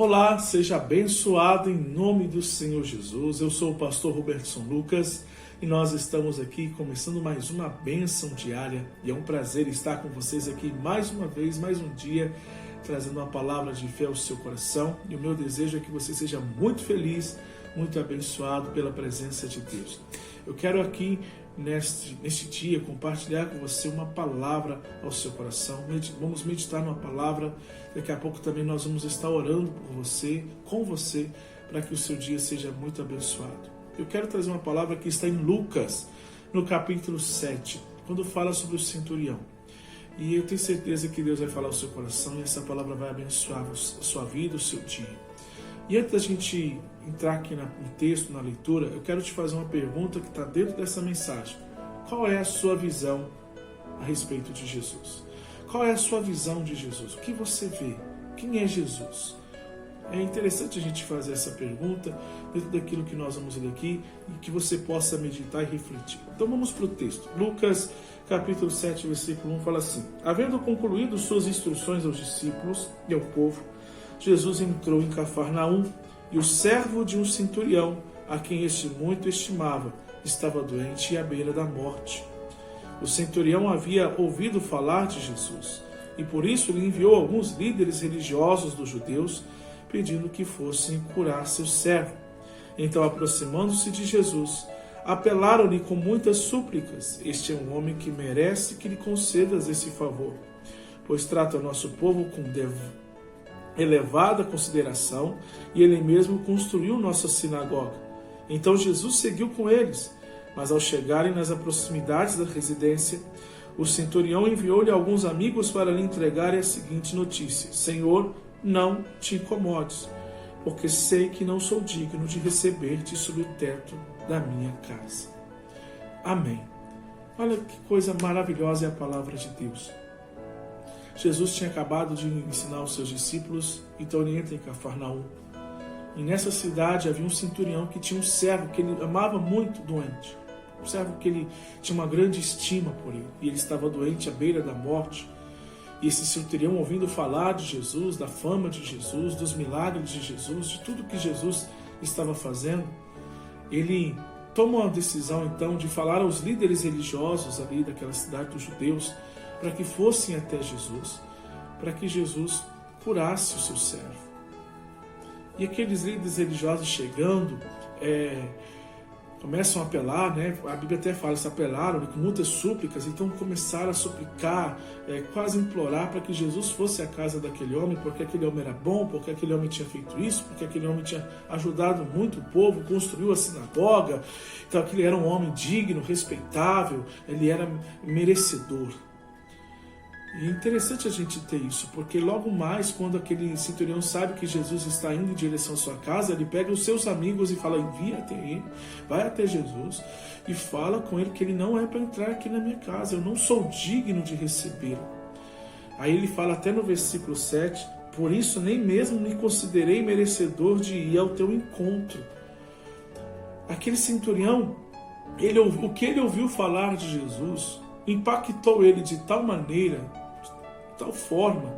Olá, seja abençoado em nome do Senhor Jesus. Eu sou o pastor Robertson Lucas e nós estamos aqui começando mais uma bênção diária e é um prazer estar com vocês aqui mais uma vez, mais um dia, trazendo uma palavra de fé ao seu coração. E o meu desejo é que você seja muito feliz, muito abençoado pela presença de Deus. Eu quero aqui neste dia compartilhar com você uma palavra ao seu coração. Vamos meditar numa palavra. Daqui a pouco também nós vamos estar orando por você, com você, para que o seu dia seja muito abençoado. Eu quero trazer uma palavra que está em Lucas, no capítulo 7, quando fala sobre o centurião. E eu tenho certeza que Deus vai falar ao seu coração e essa palavra vai abençoar a sua vida, o seu dia. E antes da gente entrar aqui no texto, na leitura, eu quero te fazer uma pergunta que está dentro dessa mensagem. Qual é a sua visão a respeito de Jesus? Qual é a sua visão de Jesus? O que você vê? Quem é Jesus? É interessante a gente fazer essa pergunta dentro daquilo que nós vamos ler aqui e que você possa meditar e refletir. Então vamos para o texto. Lucas capítulo 7, versículo 1 fala assim: Havendo concluído suas instruções aos discípulos e ao povo, Jesus entrou em Cafarnaum e o servo de um centurião, a quem este muito estimava, estava doente e à beira da morte. O centurião havia ouvido falar de Jesus e por isso lhe enviou alguns líderes religiosos dos judeus, pedindo que fossem curar seu servo. Então, aproximando-se de Jesus, apelaram-lhe com muitas súplicas: Este é um homem que merece que lhe concedas esse favor, pois trata o nosso povo com elevada consideração e ele mesmo construiu nossa sinagoga. Então Jesus seguiu com eles, mas ao chegarem nas proximidades da residência, o centurião enviou-lhe alguns amigos para lhe entregarem a seguinte notícia: Senhor, não te incomodes, porque sei que não sou digno de receber-te sob o teto da minha casa. Amém. Olha que coisa maravilhosa é a palavra de Deus. Jesus tinha acabado de ensinar os seus discípulos, então ele entra em Cafarnaum. E nessa cidade havia um centurião que tinha um servo que ele amava muito doente. Um servo que ele tinha uma grande estima por ele. E ele estava doente à beira da morte. E esse centurião, ouvindo falar de Jesus, da fama de Jesus, dos milagres de Jesus, de tudo que Jesus estava fazendo, ele toma uma decisão então de falar aos líderes religiosos ali daquela cidade dos judeus, para que fossem até Jesus, para que Jesus curasse o seu servo. E aqueles líderes religiosos chegando, começam a apelar, né? A Bíblia até fala, se apelaram com muitas súplicas, então começaram a suplicar, quase implorar para que Jesus fosse à casa daquele homem, porque aquele homem era bom, porque aquele homem tinha feito isso, porque aquele homem tinha ajudado muito o povo, construiu a sinagoga, então aquele era um homem digno, respeitável, ele era merecedor. E é interessante a gente ter isso, porque logo mais, quando aquele centurião sabe que Jesus está indo em direção à sua casa, ele pega os seus amigos e fala: envia até ele, vai até Jesus e fala com ele que ele não é para entrar aqui na minha casa, eu não sou digno de recebê-lo. Aí ele fala até no versículo 7, por isso nem mesmo me considerei merecedor de ir ao teu encontro. Aquele centurião, o que ele ouviu falar de Jesus impactou ele de tal maneira, tal forma,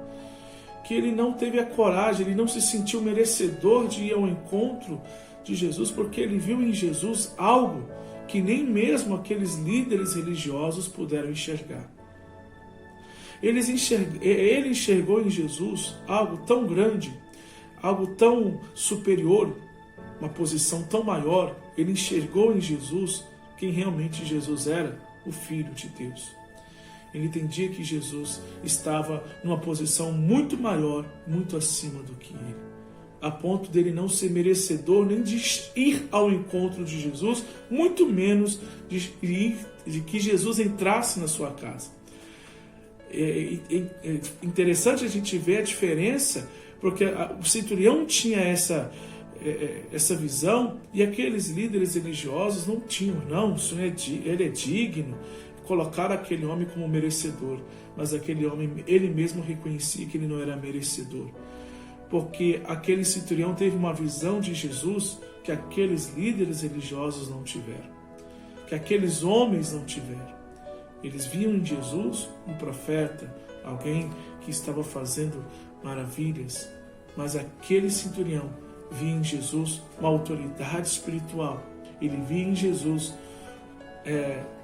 que ele não teve a coragem, ele não se sentiu merecedor de ir ao encontro de Jesus, porque ele viu em Jesus algo que nem mesmo aqueles líderes religiosos puderam enxergar. Ele enxergou em Jesus algo tão grande, algo tão superior, uma posição tão maior. Ele enxergou em Jesus quem realmente Jesus era, o Filho de Deus. Ele entendia que Jesus estava numa posição muito maior, muito acima do que ele, a ponto dele não ser merecedor nem de ir ao encontro de Jesus, muito menos de que Jesus entrasse na sua casa. É interessante a gente ver a diferença, porque o centurião tinha essa visão e aqueles líderes religiosos não tinham. Não, o Senhor ele é digno, colocar aquele homem como merecedor, mas aquele homem, ele mesmo reconhecia que ele não era merecedor, porque aquele centurião teve uma visão de Jesus que aqueles líderes religiosos não tiveram, que aqueles homens não tiveram. Eles viam em Jesus um profeta, alguém que estava fazendo maravilhas, Mas aquele centurião via em Jesus uma autoridade espiritual. Ele via em Jesus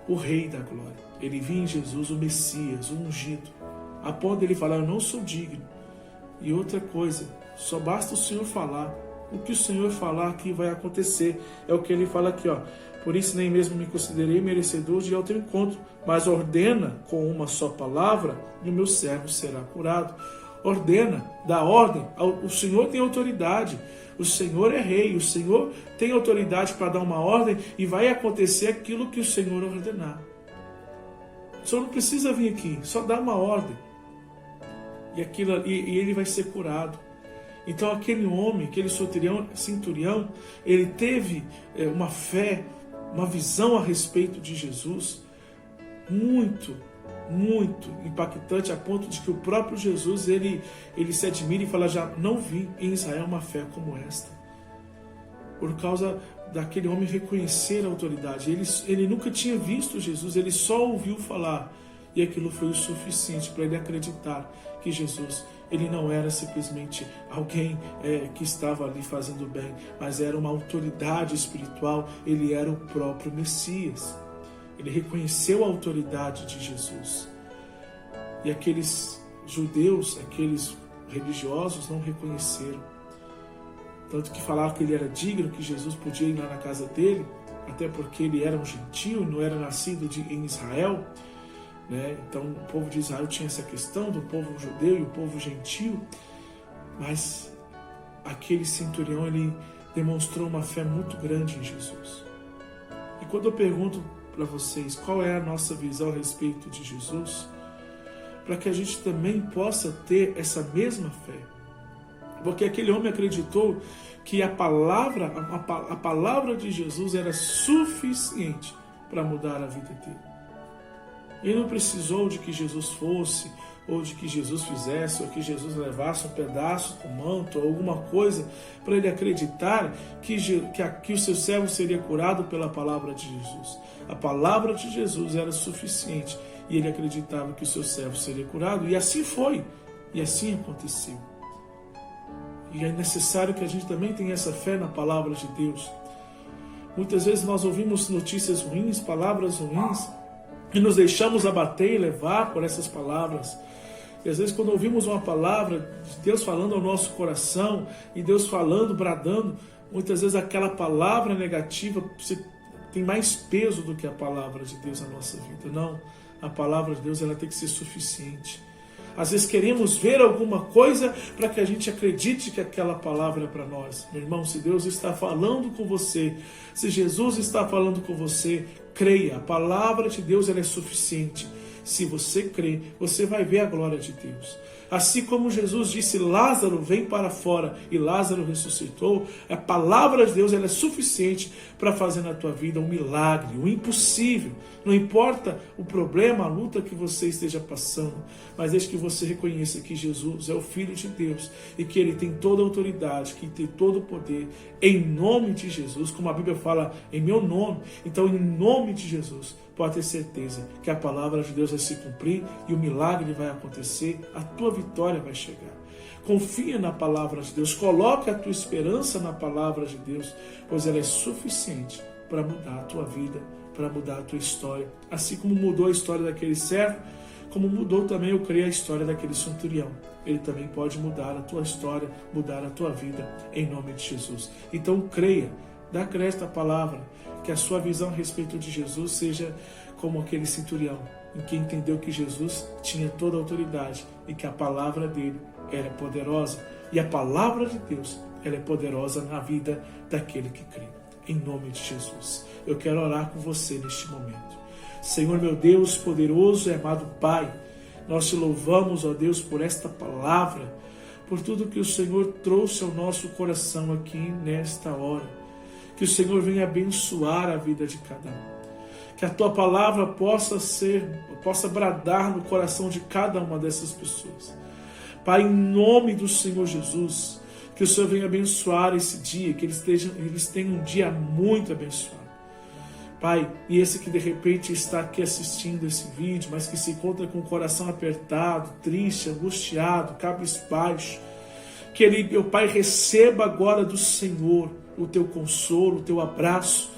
o Rei da Glória. Ele via em Jesus o Messias, o ungido. A ponto de ele falar, eu não sou digno. E outra coisa, só basta o Senhor falar. O que o Senhor falar aqui vai acontecer. É o que ele fala aqui, ó. Por isso nem mesmo me considerei merecedor de ir ao teu encontro, mas ordena com uma só palavra e o meu servo será curado. Ordena, dá ordem. O Senhor tem autoridade. O Senhor é rei. O Senhor tem autoridade para dar uma ordem e vai acontecer aquilo que o Senhor ordenar. O Senhor não precisa vir aqui, só dá uma ordem. E ele vai ser curado. Então aquele homem, aquele centurião, ele teve uma fé, uma visão a respeito de Jesus muito, muito impactante, a ponto de que o próprio Jesus, ele se admira e fala, já não vi em Israel uma fé como esta. Por causa daquele homem reconhecer a autoridade. Ele nunca tinha visto Jesus, ele só ouviu falar. E aquilo foi o suficiente para ele acreditar que Jesus, ele não era simplesmente alguém que estava ali fazendo bem, mas era uma autoridade espiritual, ele era o próprio Messias. Ele reconheceu a autoridade de Jesus. E aqueles judeus, aqueles religiosos não reconheceram. Tanto que falaram que ele era digno, que Jesus podia ir lá na casa dele, até porque ele era um gentio, não era nascido em Israel. Então o povo de Israel tinha essa questão do povo judeu e o povo gentio, mas aquele centurião, ele demonstrou uma fé muito grande em Jesus. E quando eu pergunto para vocês qual é a nossa visão a respeito de Jesus, para que a gente também possa ter essa mesma fé, porque aquele homem acreditou que a palavra de Jesus era suficiente para mudar a vida dele. Ele não precisou de que Jesus fosse, ou de que Jesus fizesse, ou que Jesus levasse um pedaço do manto, ou alguma coisa, para ele acreditar que o seu servo seria curado pela palavra de Jesus. A palavra de Jesus era suficiente, e ele acreditava que o seu servo seria curado, e assim foi, e assim aconteceu. E é necessário que a gente também tenha essa fé na palavra de Deus. Muitas vezes nós ouvimos notícias ruins, palavras ruins, e nos deixamos abater e levar por essas palavras. E às vezes quando ouvimos uma palavra de Deus falando ao nosso coração, e Deus falando, bradando, muitas vezes aquela palavra negativa tem mais peso do que a palavra de Deus na nossa vida. Não, a palavra de Deus ela tem que ser suficiente. Às vezes queremos ver alguma coisa para que a gente acredite que aquela palavra é para nós. Meu irmão, se Deus está falando com você, se Jesus está falando com você, creia. A palavra de Deus ela é suficiente. Se você crê, você vai ver a glória de Deus. Assim como Jesus disse, Lázaro, vem para fora, e Lázaro ressuscitou, a palavra de Deus ela é suficiente para fazer na tua vida um milagre, um impossível. Não importa o problema, a luta que você esteja passando, mas desde que você reconheça que Jesus é o Filho de Deus e que Ele tem toda a autoridade, que tem todo o poder, em nome de Jesus, como a Bíblia fala, em meu nome. Então, em nome de Jesus, pode ter certeza que a palavra de Deus vai se cumprir e o milagre vai acontecer, a tua vitória vai chegar. Confia na palavra de Deus, coloque a tua esperança na palavra de Deus, pois ela é suficiente para mudar a tua vida, para mudar a tua história. Assim como mudou a história daquele servo, como mudou também, eu creio, a história daquele centurião. Ele também pode mudar a tua história, mudar a tua vida, em nome de Jesus. Então creia, dá crédito à palavra, que a sua visão a respeito de Jesus seja como aquele centurião, em que entendeu que Jesus tinha toda a autoridade e que a palavra dele era poderosa. E a palavra de Deus, ela é poderosa na vida daquele que crê. Em nome de Jesus. Eu quero orar com você neste momento. Senhor, meu Deus, poderoso e amado Pai, nós te louvamos, ó Deus, por esta palavra, por tudo que o Senhor trouxe ao nosso coração aqui nesta hora. Que o Senhor venha abençoar a vida de cada um. Que a tua palavra possa bradar no coração de cada uma dessas pessoas. Pai, em nome do Senhor Jesus, que o Senhor venha abençoar esse dia, que eles tenham um dia muito abençoado. Pai, e esse que de repente está aqui assistindo esse vídeo, mas que se encontra com o coração apertado, triste, angustiado, cabisbaixo, que ele, meu Pai, receba agora do Senhor o teu consolo, o teu abraço,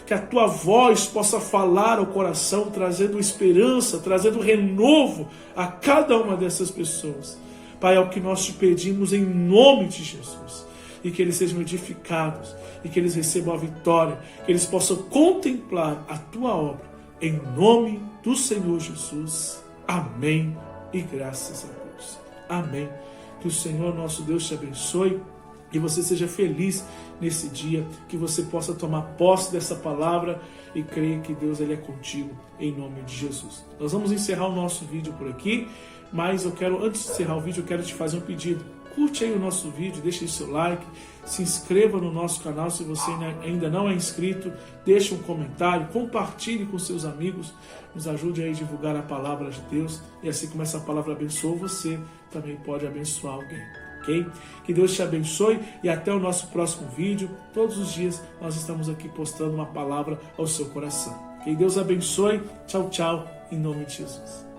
que a tua voz possa falar ao coração, trazendo esperança, trazendo renovo a cada uma dessas pessoas. Pai, é o que nós te pedimos em nome de Jesus. E que eles sejam edificados, e que eles recebam a vitória, que eles possam contemplar a tua obra, em nome do Senhor Jesus. Amém e graças a Deus. Amém. Que o Senhor nosso Deus te abençoe, que você seja feliz nesse dia, que você possa tomar posse dessa palavra e creia que Deus ele é contigo, em nome de Jesus. Nós vamos encerrar o nosso vídeo por aqui, mas antes de encerrar o vídeo, eu quero te fazer um pedido. Curte aí o nosso vídeo, deixe aí seu like, se inscreva no nosso canal se você ainda não é inscrito, deixe um comentário, compartilhe com seus amigos, nos ajude aí a divulgar a palavra de Deus, e assim como essa palavra abençoa você, também pode abençoar alguém, ok? Que Deus te abençoe e até o nosso próximo vídeo. Todos os dias nós estamos aqui postando uma palavra ao seu coração. Que Deus abençoe, tchau, tchau, em nome de Jesus.